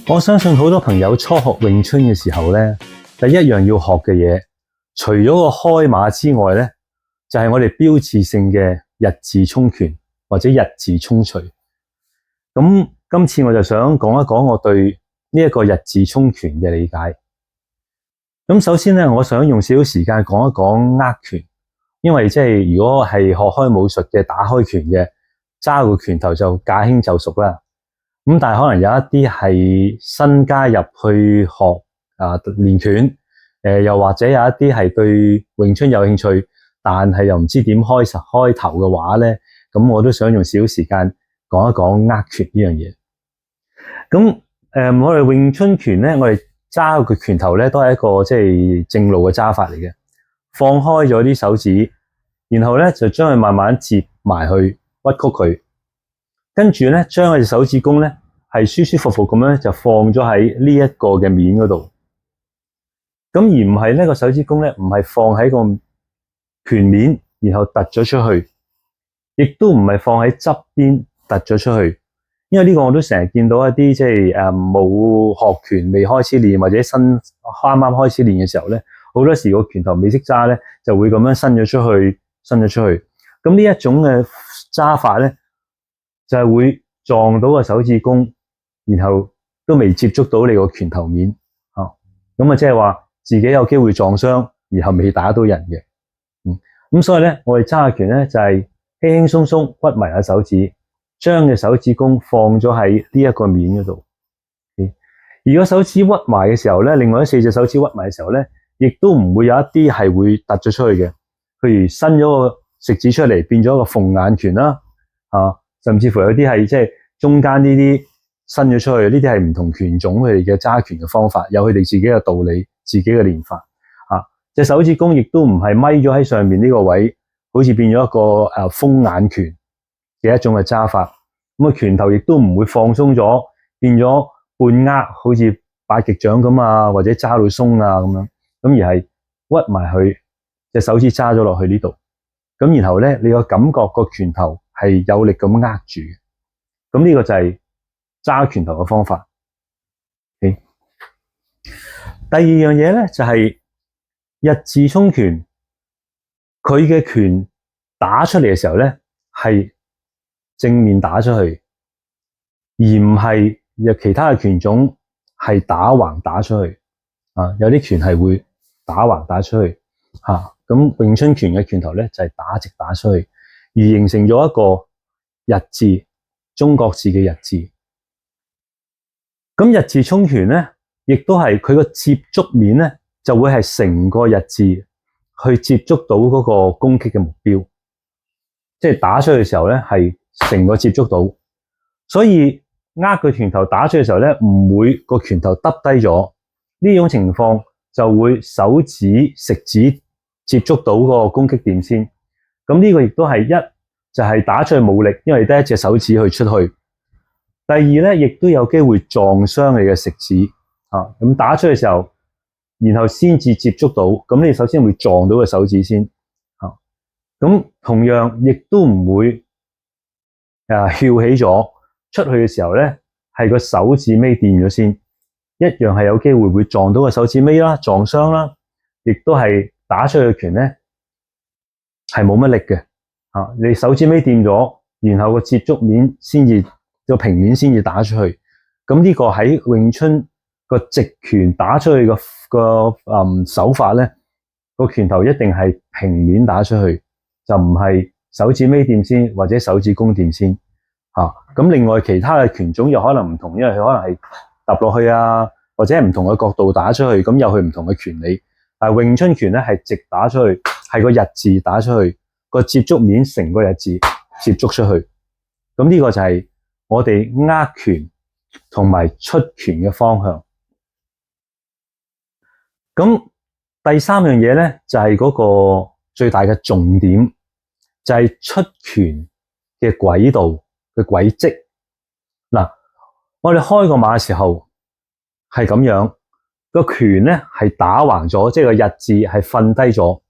我相信好多朋友初學詠春嘅時候呢，第一樣要學嘅嘢，除咗個開馬之外呢，就係我哋標誌性嘅日字衝拳或者日字衝捶。咁今次我就想講一講我對呢一個日字衝拳嘅理解。咁首先呢，我想用少少時間講一講握拳，因為即係如果係學開武術嘅打開拳嘅，揸個拳頭就駕輕就熟啦。咁但係可能有一啲係新加入去學練拳，又或者有一啲係對詠春有興趣，但係又唔知點開頭嘅話咧，咁我都想用少少時間講一講握拳呢樣嘢。咁我哋詠春拳咧，我哋揸個拳頭咧都係一個即係正路嘅揸法嚟嘅，放開咗啲手指，然後咧就將佢慢慢接埋去屈曲佢。跟住咧，將佢隻手指公咧係舒舒服服咁樣就放咗喺呢一個嘅面嗰度。咁而唔係呢個手指公咧，唔係放喺個拳面，然後突咗出去，亦都唔係放喺側邊突咗出去。因為呢個我都成日見到一啲即係冇學拳未開始練或者啱啱開始練嘅時候咧，好多時個拳頭未識揸咧，就會咁樣伸咗出去。咁呢一種嘅揸法咧，就係會撞到個手指公，然後都未接觸到你個拳頭面，咁啊即係話自己有機會撞傷，然後未打到人嘅。咁所以咧，我哋揸拳咧就係輕輕鬆鬆屈埋個手指，將嘅手指公放咗喺呢一個面嗰度。而個手指屈埋嘅時候咧，另外4隻手指屈埋嘅時候咧，亦都唔會有一啲係會突咗出去嘅。譬如伸咗個食指出嚟，變咗個鳳眼拳啦，甚至乎有啲係即係中間呢啲伸咗出去，呢啲係唔同拳種佢哋嘅揸拳嘅方法，有佢哋自己嘅道理、自己嘅練法。隻手指公亦都唔係咪咗喺上面呢個位，好似變咗一個風眼拳嘅一種嘅揸法。咁啊拳頭亦都唔會放鬆咗，變咗半握，好似八極掌咁啊，或者揸到鬆啊咁樣。咁而係屈埋去隻手指揸咗落去呢度。咁然後咧，你個感覺個拳頭係有力咁握住嘅。咁呢個就係揸拳頭嘅方法。第二樣嘢咧就係日字衝拳，佢嘅拳打出嚟嘅時候咧係正面打出去，而唔係其他嘅拳種係打橫打出去。有啲拳係會打橫打出去。咁詠春拳嘅拳頭咧就係打直打出去，而形成咗一個日字，中國字嘅日字。咁日字衝拳咧，亦都係佢個接觸面咧，就會係成個日字去接觸到嗰個攻擊嘅目標，即係打出去嘅時候咧係成個接觸到，所以握個拳頭打出去嘅時候咧，唔會個拳頭耷低咗，呢種情況就會手指食指接觸到個攻擊點先。咁呢個亦都係就係打出去冇力，因為得一隻手指去出去。第二咧，亦都有機會撞傷你嘅食指。咁打出去嘅時候，然後先至接觸到，咁你首先會撞到個手指先。咁同樣亦都唔會翹起咗出去嘅時候咧，係個手指尾掂咗先，一樣係有機會會撞到個手指尾啦，撞傷啦，亦都係打出去嘅拳咧係冇乜力嘅。你手指尾掂咗，然後個接觸面先至個平面先至打出去。咁呢個喺詠春個直拳打出去個手法咧，個拳頭一定係平面打出去，就唔係手指尾掂先或者手指公掂先。咁另外其他嘅拳種又可能唔同，因為佢可能係揼落去啊，或者係唔同嘅角度打出去，咁有佢唔同嘅拳理。但係詠春拳咧係直打出去，係個日字打出去，個接觸面成個日字接觸出去。咁呢個就係我哋握拳同埋出拳嘅方向。咁第三樣嘢咧就係嗰個最大嘅重點，就係出拳嘅軌道嘅軌跡。我哋開個馬嘅時候係咁樣，個拳咧係打橫咗，即係個日字係瞓低咗。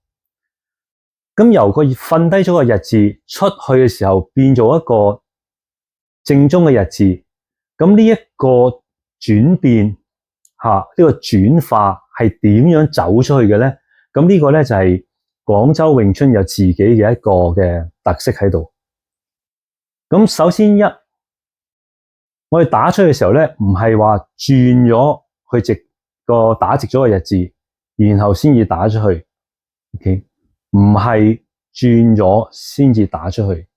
咁由個瞓低咗個日字出去嘅時候，變做一個正宗嘅日字。咁呢一個轉變呢個轉化係點樣走出去嘅咧？咁呢個咧就係廣州詠春有自己嘅一個嘅特色喺度。咁首先我哋打出去嘅時候咧，唔係話轉咗去打直咗個日字，然後先至打出去。OK， 唔係轉咗先至打出去。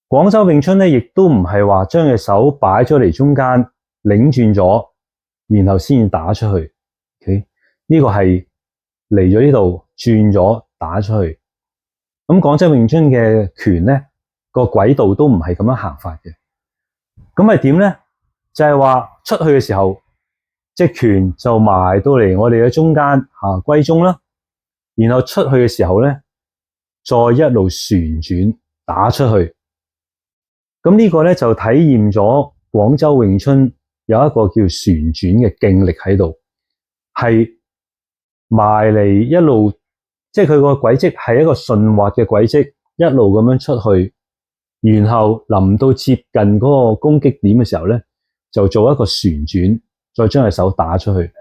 廣州詠春咧，亦都唔係話將隻手擺咗嚟中間，擰轉咗，然後先至打出去。OK， 呢個係嚟咗呢度轉咗打出去。咁廣州詠春嘅拳咧，個軌道都唔係咁樣行法嘅。咁係點咧？就係話出去嘅時候，隻拳就埋到嚟我哋嘅中間歸中啦。然後出去嘅時候咧，再一路旋轉打出去。咁呢個咧就體驗咗廣州詠春有一個叫旋轉嘅勁力喺度，係埋嚟一路，即係佢個軌跡係一個順滑嘅軌跡，一路咁樣出去。然後臨到接近嗰個攻擊點嘅時候咧，就做一個旋轉，再將隻手打出去。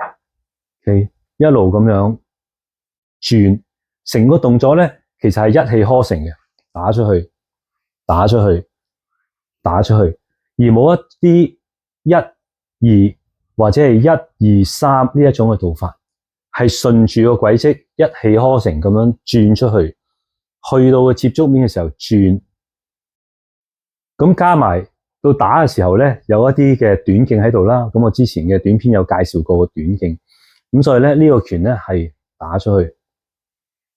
OK， 一路咁樣轉，成個動作咧其實係一氣呵成嘅，打出去，打出去，打出去，而冇一啲一二或者係一二三呢一種嘅做法，係順住個軌跡一氣呵成咁樣轉出去，去到個接觸面嘅時候轉。咁加埋到打嘅時候咧，有一啲嘅短勁喺度啦。咁我之前嘅短片有介紹過個短勁，咁所以咧呢個拳咧係打出去，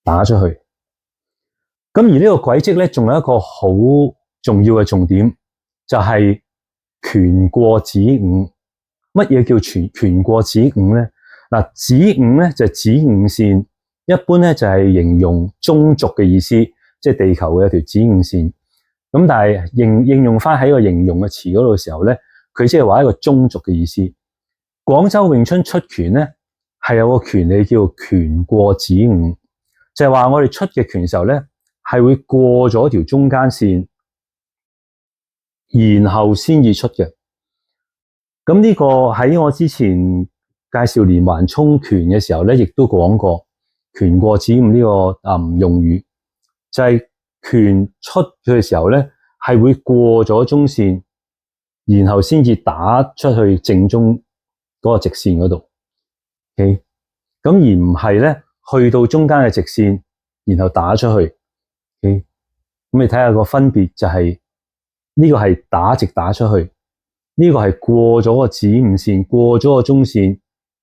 打出去。咁而呢個軌跡咧，仲有一個好重要嘅重點，就係拳過子午。乜嘢叫拳過子午咧？嗱，子午咧就係子午線，一般咧就係形容中軸嘅意思，即係地球嘅一條子午線。咁但係應用翻喺個形容嘅詞嗰度嘅時候咧，佢即係話一個中軸嘅意思。廣州詠春出拳咧係有個拳理叫拳過子午，就係話我哋出嘅拳嘅時候咧係會過咗條中間線，然後先至出嘅。咁呢個喺我之前介紹連環衝拳嘅時候咧，亦都講過拳過子午呢個用語，就係拳出嘅時候咧，係會過咗中線，然後先至打出去正中嗰個直線嗰度。OK， 咁而唔係咧去到中間嘅直線，然後打出去。OK， 咁你睇下個分別就係呢個係打直打出去，呢個係過咗個子午線，過咗個中線，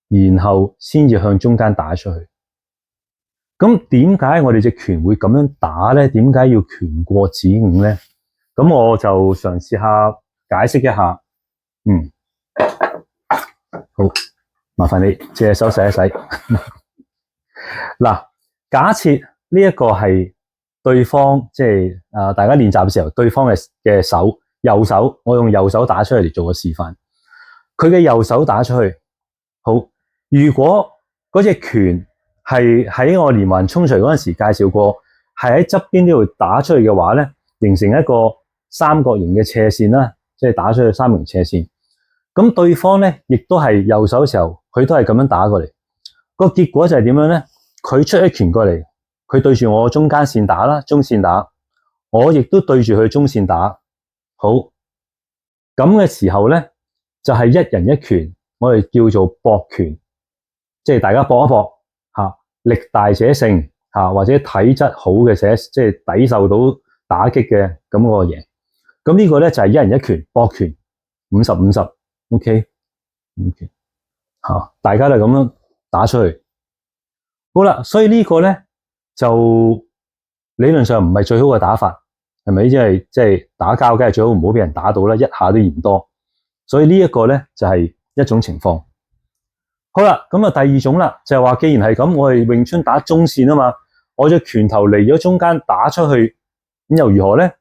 然後先至向中間打出去。咁點解我哋隻拳會咁樣打咧？點解要拳過子午咧？咁我就嘗試下解釋一下。好，麻煩你借手洗一洗。嗱，假設呢一個係對方，即係大家練習嘅時候，對方嘅手右手，我用右手打出去嚟做個示範。佢嘅右手打出去，好。如果嗰隻拳係喺我連環衝錘嗰陣時介紹過，係喺側邊呢度打出去嘅話咧，形成一個三角形嘅斜線啦，即係打出去三角形斜線。咁對方咧，亦都係右手嘅時候，佢都係咁樣打過嚟。個結果就係點樣咧？佢出一拳過嚟，佢對住我中間線打啦，中線打，我亦都對住佢中線打。好，咁嘅時候咧，就係一人一拳，我哋叫做搏拳，即係大家搏一搏。力大者勝或者體質好嘅者，即係抵受到打擊嘅咁個贏。咁呢個咧就係一人一拳搏拳，50-50 ，OK， 大家都係咁樣打出去。好啦，所以呢個咧就理論上唔係最好嘅打法，係咪？即係打交梗係最好唔好俾人打到啦，一下都嫌多。所以呢一個咧就係一種情況。好啦，咁啊第二種啦，就係話既然係咁，我哋詠春打中線啊嘛，我隻拳頭嚟咗中間打出去，咁又如何咧？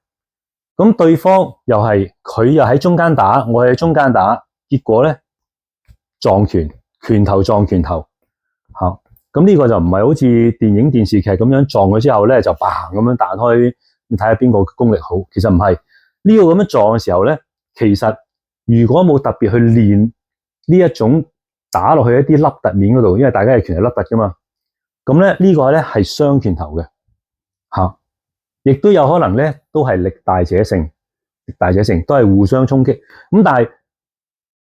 咁對方又係佢又喺中間打，我喺中間打，結果咧撞拳，拳頭撞拳頭，咁呢個就唔係好似電影電視劇咁樣撞咗之後咧就嘭咁樣彈開，你睇下邊個功力好。其實唔係呢個咁樣撞嘅時候咧，其實如果冇特別去練呢一種打落去一啲凹凸面嗰度，因為大家嘅拳係凹凸噶嘛，咁咧呢個咧係雙拳頭嘅嚇，亦都有可能咧都係力大者勝，力大者勝都係互相衝擊。咁但係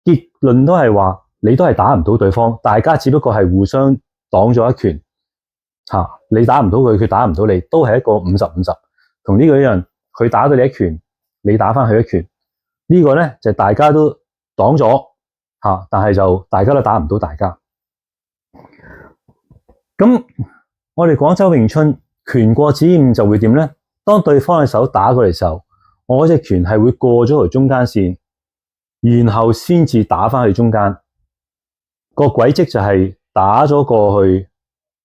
結論都係話你都係打唔到對方，大家只不過係互相擋咗一拳嚇，你打唔到佢，佢打唔到你，都係一個50-50，同呢個一樣，佢打到你一拳，你打翻佢一拳，呢個咧就大家都擋咗嚇，但係就大家都打唔到大家。咁我哋廣州詠春拳過指五就會點咧？當對方嘅手打過嚟嘅時候，我隻拳係會過咗條中間線，然後先至打翻去中間。個軌跡就係打咗過去，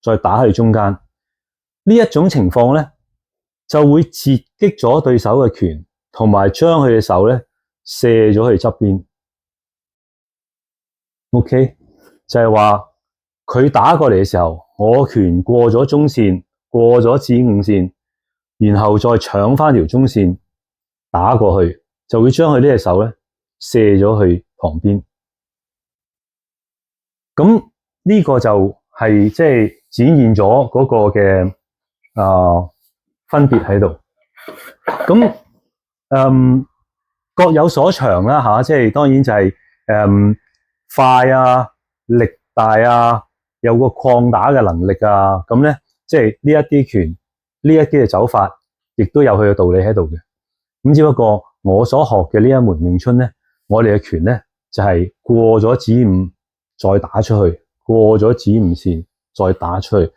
再打去中間。呢一種情況咧，就會截擊咗對手嘅拳，同埋將佢嘅手咧射咗去側邊。OK， 就係話佢打過嚟嘅時候，我拳過咗中線，過咗指五線，然後再搶翻條中線打過去，就會將佢呢隻手咧射咗去旁邊。咁呢個就係即係展現咗嗰個嘅分別喺度。咁各有所長啦嚇，即係當然就係快啊、力大啊、有個抗打嘅能力啊，咁咧即係呢一啲拳、呢一啲嘅走法，亦都有佢嘅道理喺度嘅。咁只不過我所學嘅呢一門詠春咧，我哋嘅拳咧就係過咗指五再打出去，過咗指五線再打出去。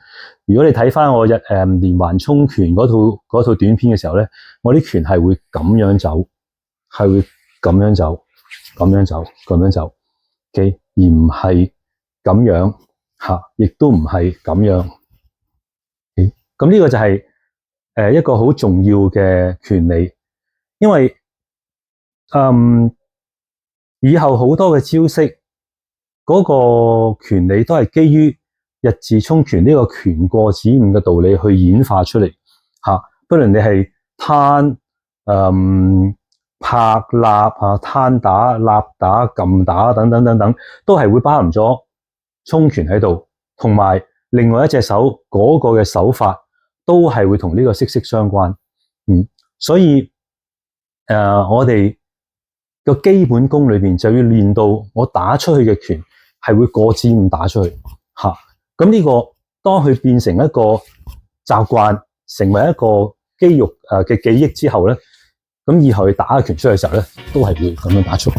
如果你睇翻我連環衝拳嗰套短片嘅時候咧，我啲拳係會咁樣走，係會咁樣走、咁樣走、咁樣走。Okay? 而唔係咁樣嚇，亦都唔係咁樣。咁呢個就係一個好重要嘅拳理，因為以後好多嘅招式嗰個拳理都係基於日字衝拳呢個拳過指五嘅道理去演化出嚟嚇。不論你係攤、拍、立啊、攤打、立打、撳打等等等等，都係會包含咗衝拳喺度，同埋另外一隻手嗰個嘅手法都係會同呢個息息相關。所以我哋個基本功裏邊就要練到我打出去嘅拳係會過指五打出去嚇。咁呢個當佢變成一個習慣，成為一個肌肉嘅記憶之後咧，咁以後佢打拳出去嘅時候咧，都係會咁樣打出。